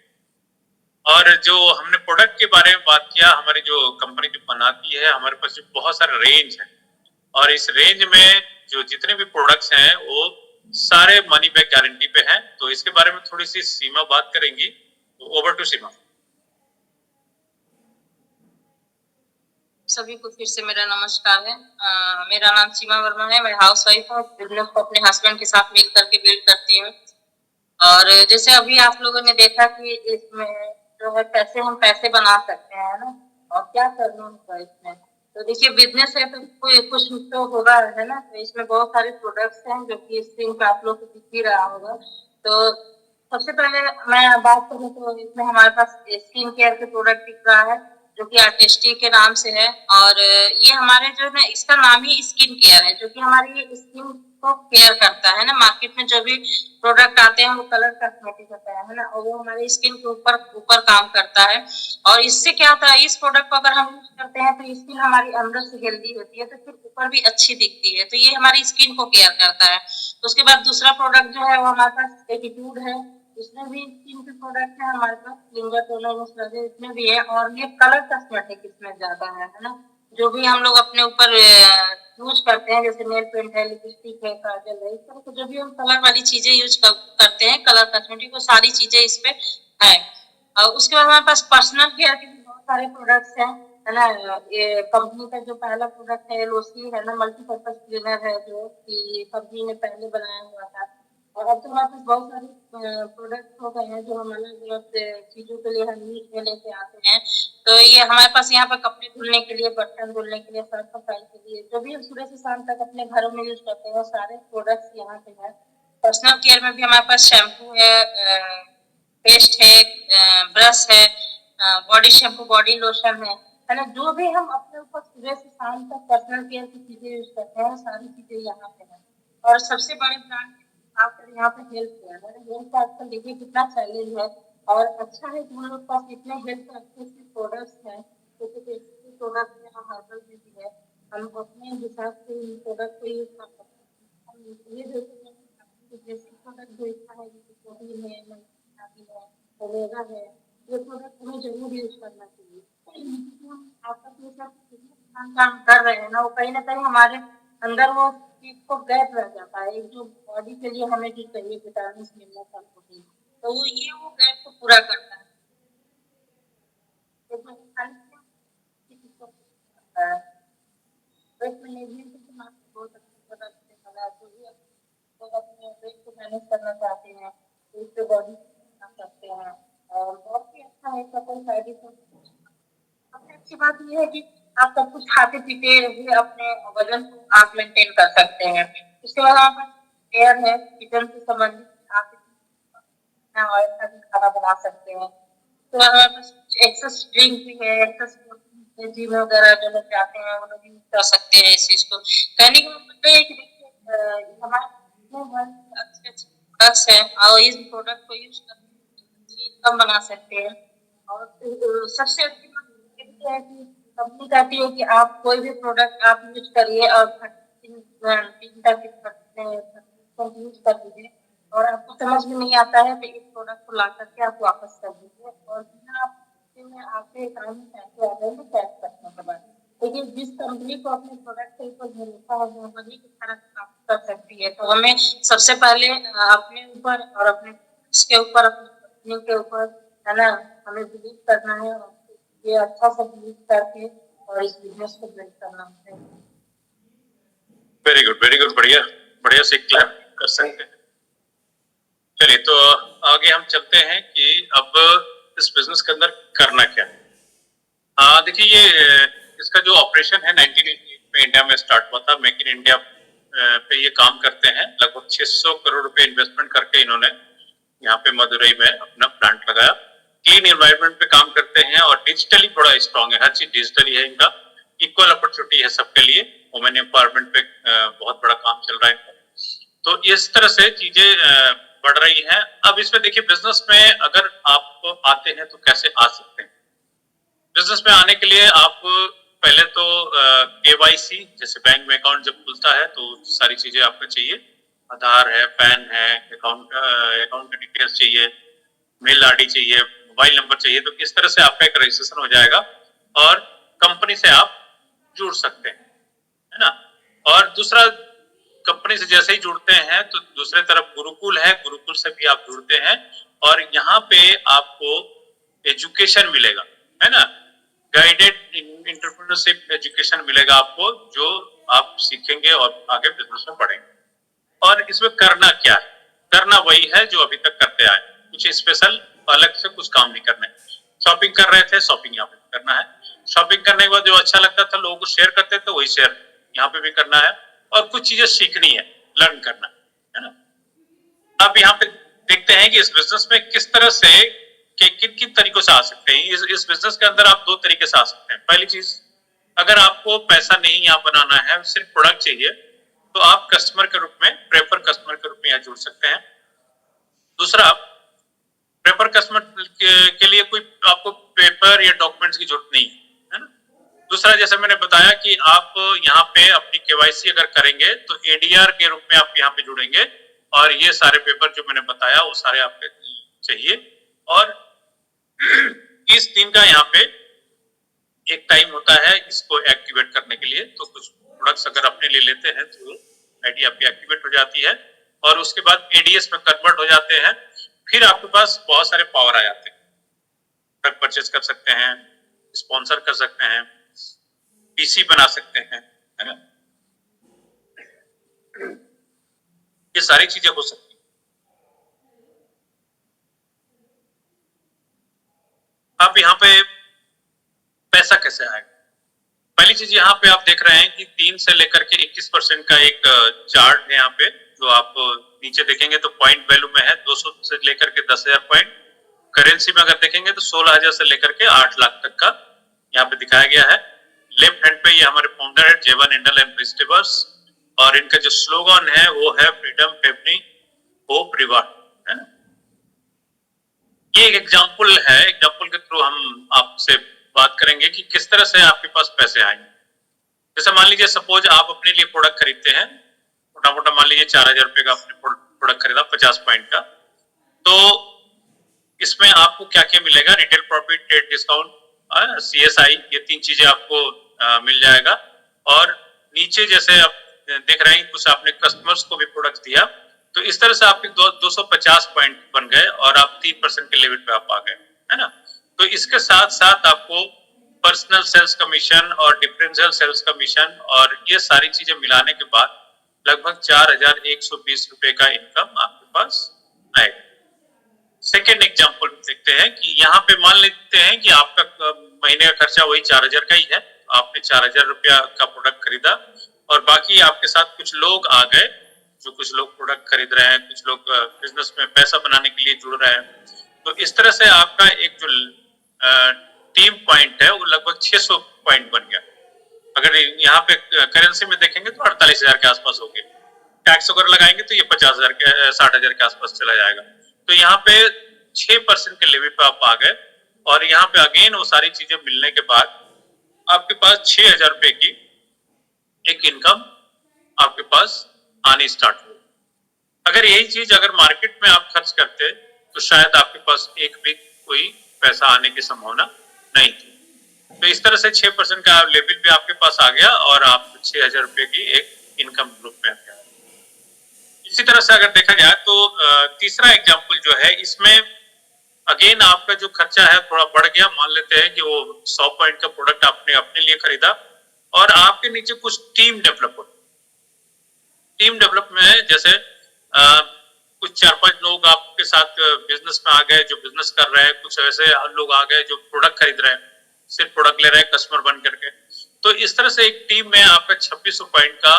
और जो हमने प्रोडक्ट के बारे में बात किया, हमारी जो कंपनी जो बनाती है, हमारे पास जो बहुत सारे रेंज है, और इस रेंज में जो जितने भी प्रोडक्ट्स हैं वो सारे मनी बैक गारंटी पे हैं। तो इसके बारे में थोड़ी सी सीमा बात करेंगी। तो ओवर टू सीमा। सभी को फिर से मेरा नमस्कार है। मेरा नाम सीमा वर्मा है। मैं हाउस वाइफ हूँ। बिजनेस को अपने हस्बैंड के साथ मिल करके बिल्ड करती हूँ। और जैसे अभी आप लोगों ने देखा कि इसमें जो है पैसे हम पैसे बना सकते हैं ना, और क्या करना होगा इसमें। तो देखिए बिजनेस है तो कोई कुछ तो होगा, है ना। तो इसमें बहुत सारे प्रोडक्ट्स हैं जो कि स्क्रीन पे आप लोग को दिख ही रहा होगा। तो सबसे पहले मैं बात करूँ तो इसमें हमारे पास स्किन केयर के प्रोडक्ट दिख रहा है जो कि आर्टिस्टी के नाम से है। और ये हमारे जो है इसका नाम ही स्किन केयर है, जो कि हमारी स्किन को केयर करता है ना। मार्केट में जो भी प्रोडक्ट आते हैं वो कलर कॉस्मेटिक होता है ना, और वो हमारी स्किन के ऊपर ऊपर काम करता है। और इससे क्या होता है, इस प्रोडक्ट को अगर हम यूज करते हैं तो स्किन हमारी अंदर से हेल्दी होती है, तो फिर ऊपर भी अच्छी दिखती है। तो ये हमारी स्किन को केयर करता है। तो उसके बाद दूसरा प्रोडक्ट जो है वो हमारे पास एटीट्यूड है। इसमें भी स्किन के प्रोडक्ट है हमारे पास, क्लिंजर टोनर मॉइस्चराइजर इसमें भी है। और ये कलर कॉस्मेटिक इसमें ज्यादा है ना। जो भी हम लोग अपने ऊपर यूज करते हैं, जैसे नेल पेंट है, लिपस्टिक है, काजल है, इस तरह के जो भी हम कलर वाली चीजें यूज करते हैं, कलर कॉस्मेटिक, वो सारी चीजें इस पे है। और उसके बाद हमारे पास पर्सनल केयर के भी बहुत सारे प्रोडक्ट्स हैं, है ना। ये कंपनी का जो पहला प्रोडक्ट है लोसी है ना, मल्टीपर्पज क्लीनर है, जो कि कंपनी ने पहले बनाया हुआ था। और अब तो हमारे पास बहुत सारे प्रोडक्ट हो गए हैं जो हम अलग अलग चीजों के लिए हम यूज में लेके आते हैं। तो ये हमारे पास यहाँ पर कपड़े धुलने के लिए, बर्तन धुलने के लिए, साफ सफाई के लिए, जो भी हम सुबह से शाम तक अपने घरों में यूज करते हैं, वो सारे प्रोडक्ट्स यहाँ पे है। पर्सनल केयर में भी हमारे पास शैम्पू है, पेस्ट है, ब्रश है, बॉडी शैम्पू, बॉडी लोशन है ना। जो भी हम अपने ऊपर सुबह से शाम तक पर्सनल केयर की चीजें यूज करते हैं, सारी चीजें यहाँ पे है। और सबसे बड़े ब्रांड आपके यहाँ पे हेल्थ केयर है। हेल्थ का आजकल देखिए कितना चैलेंज है। और अच्छा है कि हम लोग पास इतने हेल्थ के अच्छे अच्छे प्रोडक्ट्स हैं, जैसे प्रोडक्ट है, हर्बल भी है। हम अपने हिसाब से इन प्रोडक्ट को यूज कर सकते हैं। हम ये देखते हैं कि बेसिक प्रोडक्ट जो इतना है, जैसे प्रोटीन है, मल्टीविटामिन है, ओमेगा है, ये प्रोडक्ट हमें जरूर यूज करना चाहिए। क्योंकि हम आपस में सब काम कर रहे हैं ना, वो कहीं ना कहीं हमारे अंदर वो चीज को गैप रह जाता है। एक जो बॉडी के लिए हमें जो चाहिए विटामिन मिलना था, प्रोटीन, तो वो गैप को पूरा करता है। तो जो खाने की चीज को करता है। वेट मैनेजमेंट के लिए आपको बहुत अच्छा पता चला। जो भी लोग अपने वेट को मैनेज करना चाहते हैं तो इससे बॉडी बना सकते हैं। और बहुत ही अच्छा है, इसका कोई साइड इफेक्ट। सबसे अच्छी बात ये है कि आप सब कुछ खाते पीते हुए अपने वजन को आप मेंटेन कर सकते हैं। उसके बाद आप एयर है, किचन से संबंधित आप अपना ऑयल का भी खाना बना सकते हैं। तो हमारे पास एक्सेस ड्रिंक भी है, एक्सेस जिम वगैरह जो लोग जाते हैं वो लोग यूज कर सकते हैं इस चीज को। कहने का मतलब ये है कि देखिए हमारे इतने भर अच्छे अच्छे प्रोडक्ट्स हैं, और इस प्रोडक्ट को यूज करके इनकम बना सकते हैं। और सबसे अच्छी बात ये भी है कि कंपनी कहती है कि आप कोई भी प्रोडक्ट आप यूज करिए और 30 यूज कर दीजिए, और आपको समझ में नहीं आता है तो इस प्रोडक्ट को ला करके आप वापस कर दीजिए। और बिना में आपके अकाउंट में पैसे आ जाएंगे टैक्स करने के बाद। लेकिन जिस कंपनी को अपने प्रोडक्ट के ऊपर भरोसा है वो वही फर्क प्राप्त कर सकती है। तो हमें सबसे पहले अपने ऊपर और अपने इसके ऊपर, अपनी कंपनी के ऊपर, है ना, हमें बिलीव करना है। और ये अच्छा सा बिलीव करके और इस बिजनेस को बिल्ड करना है। वेरी गुड, वेरी गुड, बढ़िया बढ़िया से क्लियर कर सकते हैं। चलिए तो आगे हम चलते हैं कि अब इस बिजनेस के अंदर करना क्या है। देखिए ये इसका जो ऑपरेशन है 1988 में इंडिया में स्टार्ट हुआ था। मेक इन इंडिया पे ये काम करते हैं। लगभग 600 करोड़ रुपए इन्वेस्टमेंट करके इन्होंने यहाँ पे मदुरई में अपना प्लांट लगाया। क्लीन एनवायरनमेंट पे काम करते हैं और डिजिटली बड़ा स्ट्रांग है। हर चीज डिजिटली है इनका। इक्वल अपॉर्चुनिटी है सबके लिए। वुमेन एम्पावरमेंट पे बहुत बड़ा काम चल रहा है इनका। तो इस तरह से चीजें बढ़ रही हैं। अब इसमें देखिए बिजनेस में अगर आप आते हैं तो कैसे आ सकते हैं। बिजनेस में आने के लिए आप पहले तो KYC, जैसे बैंक में अकाउंट जब खुलता है तो सारी चीजें आपको चाहिए। आधार है, पैन है, अकाउंट का डिटेल्स चाहिए, मेल आईडी चाहिए, मोबाइल नंबर चाहिए, तो इस तरह से आपका एक रजिस्ट्रेशन हो जाएगा और कंपनी से आप जुड़ सकते हैं, है ना। और दूसरा, कंपनी से जैसे ही जुड़ते हैं तो दूसरे तरफ गुरुकुल है, गुरुकुल से भी आप जुड़ते हैं और यहाँ पे आपको एजुकेशन मिलेगा, है ना। गाइडेड एंटरप्रेन्योरशिप एजुकेशन मिलेगा आपको, जो आप सीखेंगे और आगे बिजनेस में बढ़ेंगे। और इसमें करना क्या है? करना वही है जो अभी तक करते आए, कुछ स्पेशल अलग से कुछ काम नहीं करना है। शॉपिंग कर रहे थे, शॉपिंग यहाँ पे करना है। शॉपिंग करने के बाद जो अच्छा लगता था लोगों को शेयर करते थे, वही शेयर यहाँ पे भी करना है। और कुछ चीजें सीखनी है, लर्न करना है ना। अब यहाँ पे देखते हैं कि इस बिजनेस में किस तरह से, किन किन तरीकों से आ सकते हैं। इस बिजनेस के अंदर आप दो तरीके से आ सकते हैं। पहली चीज, अगर आपको पैसा नहीं यहाँ बनाना है, सिर्फ प्रोडक्ट चाहिए, तो आप कस्टमर के रूप में, प्रेफर कस्टमर के रूप में यहाँ जुड़ सकते हैं। दूसरा, प्रेफर कस्टमर के लिए कोई आपको पेपर या डॉक्यूमेंट्स की जरूरत नहीं है ना। दूसरा, जैसे मैंने बताया कि आप यहाँ पे अपनी केवाईसी अगर करेंगे तो एडीआर के रूप में आप यहाँ पे जुड़ेंगे और ये सारे पेपर जो मैंने बताया वो सारे आपके चाहिए। और 30 दिन का यहाँ पे एक टाइम होता है इसको एक्टिवेट करने के लिए। तो कुछ प्रोडक्ट्स अगर अपने लिए लेते हैं तो आईडी आपकी एक्टिवेट हो जाती है और उसके बाद एडीएस में कन्वर्ट हो जाते हैं। फिर आपके पास बहुत सारे पावर आ जाते हैं, प्रोडक्ट परचेज कर सकते हैं, स्पॉन्सर कर सकते हैं, पीसी बना सकते हैं, है ना। ये सारी चीजें हो सकती हैं। अब यहाँ पे पैसा कैसे आएगा? पहली चीज यहाँ पे आप देख रहे हैं कि 3 से लेकर के 21% का एक चार्ट है यहाँ पे, जो आप नीचे देखेंगे तो पॉइंट वैल्यू में है 200 से लेकर के 10,000 पॉइंट। करेंसी में अगर देखेंगे तो 16,000 से लेकर के 8 लाख तक का यहाँ पे दिखाया गया है। लेफ्ट हैंड पे ये हमारे फाउंडर है, जेवन इंडल एंड वेजिटेबल्स, और इनका जो स्लोगन है वो है फ्रीडम, फैमिली, होप, रिवार्ड, है ना। ये एक एग्जाम्पल है, एग्जाम्पल के थ्रू हम आपसे बात करेंगे कि किस तरह से आपके पास पैसे आएंगे। जैसे मान लीजिए, सपोज आप अपने लिए प्रोडक्ट खरीदते हैं, मोटा मोटा मान लीजिए 4,000 रुपए का आपने प्रोडक्ट खरीदा 50 पॉइंट का, तो इसमें आपको क्या क्या मिलेगा? Retail profit, trade discount, CSI, ये 3 चीजें आपको मिल जाएगा। और नीचे जैसे आप देख रहे हैं कुछ आपने कस्टमर्स को भी प्रोडक्ट दिया, तो इस तरह से आपके 250 पॉइंट बन गए और आप 3% के लेवल पे आप आ गए, है ना। तो इसके साथ साथ आपको पर्सनल सेल्स कमीशन और डिफरेंशियल सेल्स कमीशन और ये सारी चीजें मिलाने के बाद लगभग 4,120 रुपए का इनकम आपके पास आएगा। सेकेंड एग्जाम्पल देखते हैं कि यहाँ पे मान लेते हैं कि आपका महीने का खर्चा वही 4,000 का ही है। आपने 4,000 रुपया का प्रोडक्ट खरीदा और बाकी आपके साथ कुछ लोग आ गए, जो कुछ लोग प्रोडक्ट खरीद रहे हैं, कुछ लोग बिजनेस में पैसा बनाने के लिए जुड़ रहे हैं। तो इस तरह से आपका एक जो टीम पॉइंट है वो लगभग 600 पॉइंट बन गया। अगर यहाँ पे करेंसी में देखेंगे तो 48,000 के आसपास हो गए। टैक्स वगैरह लगाएंगे तो ये 50,000 के 60,000 के आसपास चला जाएगा। तो यहाँ पे 6% के लेवल पे आप आ गए और यहाँ पे अगेन वो सारी चीजें मिलने के बाद आपके पास 6,000 रुपए की एक इनकम आपके पास आनी स्टार्ट हो। अगर यही चीज अगर मार्केट में आप खर्च करते तो शायद आपके पास एक भी कोई पैसा आने की संभावना नहीं थी। तो इस तरह से 6% का लेवल भी आपके पास आ गया और आप 6,000 रुपए की एक इनकम ग्रुप में आ गया। इसी तरह से अगर देखा जाए तो तीसरा एग्जाम्पल जो है, इसमें अगेन आपका जो खर्चा है थोड़ा बढ़ गया। मान लेते हैं कि वो 100 पॉइंट का प्रोडक्ट आपने अपने लिए खरीदा और आपके नीचे कुछ टीम डेवलप हो। टीम डेवलप में जैसे कुछ 4-5 लोग आपके साथ बिजनेस में आ गए जो बिजनेस कर रहे हैं, कुछ ऐसे लोग आ गए जो प्रोडक्ट खरीद रहे हैं, सिर्फ प्रोडक्ट ले रहे हैं कस्टमर बन करके। तो इस तरह से एक टीम में आपका 2600 पॉइंट का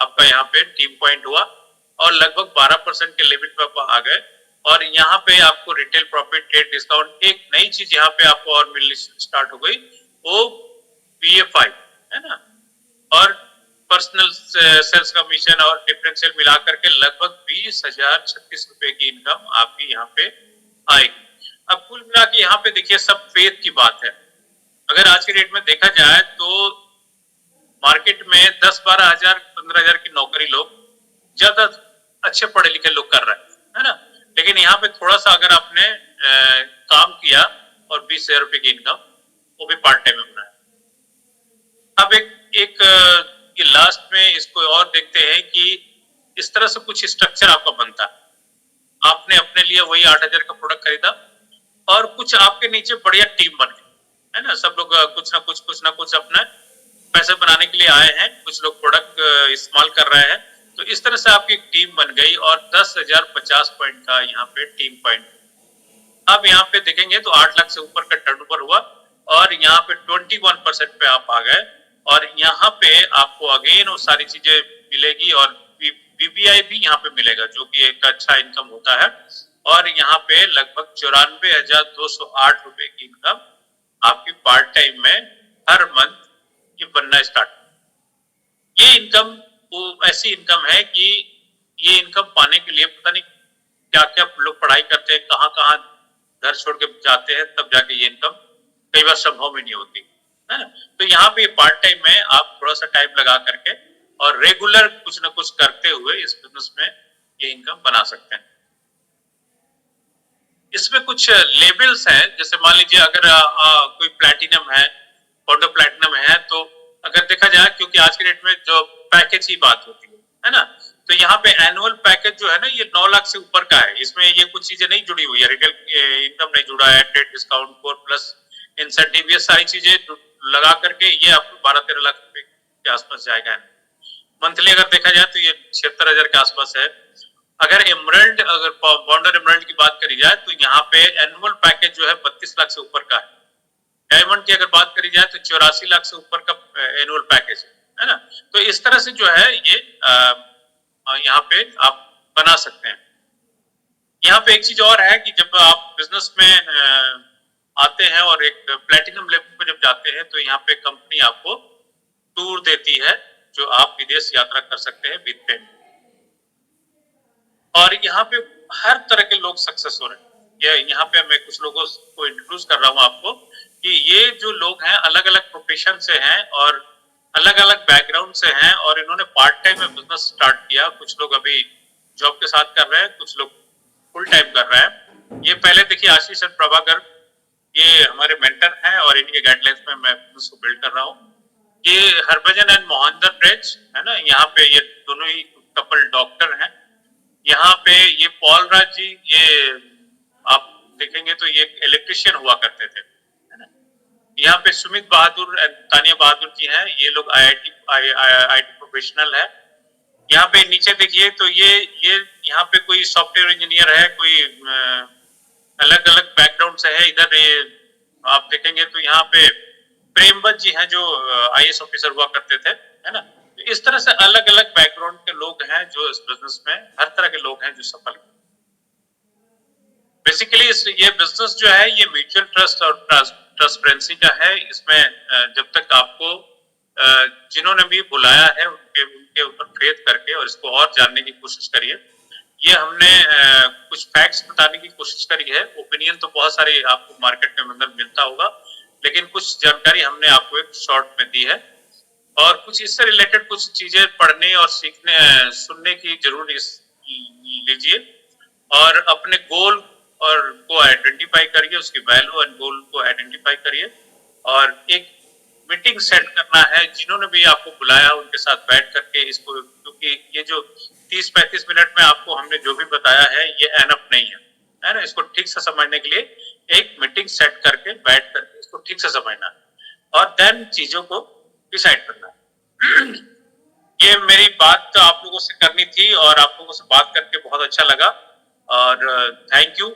आपका यहाँ पे टीम पॉइंट हुआ और लगभग 12% के लेवल पे आप आ गए। और यहाँ पे आपको रिटेल प्रॉफिट, ट्रेड डिस्काउंट, एक नई चीज यहाँ पे आपको और मिलनी स्टार्ट हो गई, वो PF5 है ना, और पर्सनल सेल्स कमीशन और डिफरेंशियल मिलाकर के लगभग 20,036 रुपए की इनकम आपकी यहाँ पे आएगी। अब कुल मिला के यहाँ पे देखिए सब फेथ की बात है। अगर आज के डेट में देखा जाए तो मार्केट में 10-12 हजार 15 हजार की नौकरी लोग ज्यादा अच्छे पढ़े लिखे लोग कर रहे हैं, है ना। लेकिन यहाँ पे थोड़ा सा अगर आपने काम किया और 20,000 रुपए की इनकम, वो भी पार्ट टाइम में बनाया। अब एक ये लास्ट में इसको और देखते हैं कि इस तरह से कुछ स्ट्रक्चर आपका बनता है। आपने अपने लिए वही 8,000 का प्रोडक्ट खरीदा और कुछ आपके नीचे बढ़िया टीम बन गई, है ना। सब लोग कुछ ना कुछ अपना पैसे बनाने के लिए आए हैं, कुछ लोग प्रोडक्ट इस्तेमाल कर रहे हैं। तो इस तरह से आपकी टीम बन गई और 10,050 पॉइंट का यहाँ पे टीम पॉइंट। अब यहाँ पे देखेंगे तो 8 लाख से ऊपर का टर्नओवर हुआ और यहाँ पे 21% पे आप आ गए और यहाँ पे आपको अगेन वो सारी चीजें मिलेगी और बीबीआई भी यहाँ पे मिलेगा, जो कि एक अच्छा इनकम होता है। और यहाँ पे लगभग 94,208 रुपए की इनकम आपकी पार्ट टाइम में हर मंथ ये बनना स्टार्ट। ये इनकम वो ऐसी इनकम है कि ये इनकम पाने के लिए पता नहीं क्या क्या लोग पढ़ाई करते हैं, कहाँ कहाँ घर छोड़ के जाते हैं, तब जाके ये इनकम कई बार संभव भी नहीं होती, है ना। तो यहाँ पे पार्ट टाइम में आप थोड़ा सा टाइम लगा करके और रेगुलर कुछ ना कुछ करते हुए इस बिजनेस में ये इनकम बना सकते हैं। इसमें कुछ लेवल्स हैं, जैसे मान लीजिए अगर कोई प्लैटिनम है, फाउंडर प्लैटिनम है, तो अगर देखा जाए, क्योंकि आज के डेट में जो पैकेज की बात होती है ना, तो यहाँ पे एनुअल पैकेज जो है ना ये 9 लाख से ऊपर का है। इसमें ये कुछ चीजें नहीं जुड़ी हुई है, रिटेल इनकम नहीं जुड़ा है, ट्रेड डिस्काउंट 4 प्लस इंसेंटिव, ये सारी चीजें लगा करके ये आपको 12-13 लाख रुपए के आसपास जाएगा। मंथली अगर देखा जाए तो ये 76,000 के आसपास है। अगर एमरल्ड, अगर बॉन्डर एमरल्ड की बात करी जाए तो यहाँ पे एनुअल पैकेज जो है 32 लाख से ऊपर का है। डायमंड की अगर बात करी जाए तो 84 लाख से ऊपर का एनुअल पैकेज है ना। तो इस तरह से जो है ये यहाँ पे आप बना सकते हैं। यहाँ पे एक चीज और है कि जब आप बिजनेस में आते हैं और एक प्लेटिनम लेवल पे जब जाते हैं तो यहाँ पे कंपनी आपको टूर देती है, जो आप विदेश यात्रा कर सकते हैं विद पेमेंट। और यहाँ पे हर तरह के लोग सक्सेस हो रहे हैं। यहाँ पे मैं कुछ लोगों को इंट्रोड्यूस कर रहा हूँ आपको कि ये जो लोग हैं अलग अलग प्रोफेशन से हैं और अलग अलग बैकग्राउंड से हैं और इन्होंने पार्ट टाइम में बिजनेस स्टार्ट किया। कुछ लोग अभी जॉब के साथ कर रहे हैं, कुछ लोग फुल टाइम कर रहे हैं। ये पहले देखिए आशीष और प्रभाकर, ये हमारे मेंटर हैं और इनके गाइडलाइंस में मैं बिजनेस को बिल्ड कर रहा हूँ। ये हरभजन एंड मोहनदर ब्रेज है ना, यहाँ पे ये दोनों ही कपल डॉक्टर हैं। यहाँ पे ये पॉल राज जी, ये आप देखेंगे तो ये इलेक्ट्रिशियन हुआ करते थे, है ना। यहाँ पे सुमित बहादुर एंड तानिया बहादुर जी हैं, ये लोग आईआईटी प्रोफेशनल है। यहाँ पे नीचे देखिए तो ये यहाँ पे कोई सॉफ्टवेयर इंजीनियर है, कोई अलग अलग बैकग्राउंड से है। इधर आप देखेंगे तो यहाँ पे प्रेमवत जी हैं जो आईएएस ऑफिसर हुआ करते थे, है ना। इस तरह से अलग अलग बैकग्राउंड के लोग हैं जो इस बिजनेस में, हर तरह के लोग हैं जो सफल हैं। बेसिकली ये बिजनेस जो है ये म्यूचुअल ट्रस्ट और ट्रांसपेरेंसी का है। इसमें जब तक आपको जिन्होंने भी बुलाया है उनके ऊपर फेथ करके और इसको और जानने की कोशिश करिए। ये हमने कुछ फैक्ट्स बताने की कोशिश करी है। ओपिनियन तो बहुत सारी आपको मार्केट में अंदर मिलता होगा, लेकिन कुछ जानकारी हमने आपको एक शॉर्ट में दी है और कुछ इससे रिलेटेड कुछ चीजें पढ़ने और सीखने सुनने की जरूर लीजिए और अपने गोल और को आइडेंटिफाई करिए, उसकी वैल्यू एंड गोल को आइडेंटिफाई करिए और एक मीटिंग सेट करना है। जिन्होंने भी आपको बुलाया उनके साथ बैठ करके इसको, क्योंकि ये जो 30-35 मिनट में आपको हमने जो भी बताया है ये एनफ नहीं है ना। इसको ठीक से समझने के लिए एक मीटिंग सेट करके बैठ करके इसको ठीक से समझना है और देन चीजों को डिसाइड करना है। ये मेरी बात तो आप लोगों से करनी थी और आप लोगों से बात करके बहुत अच्छा लगा और थैंक यू।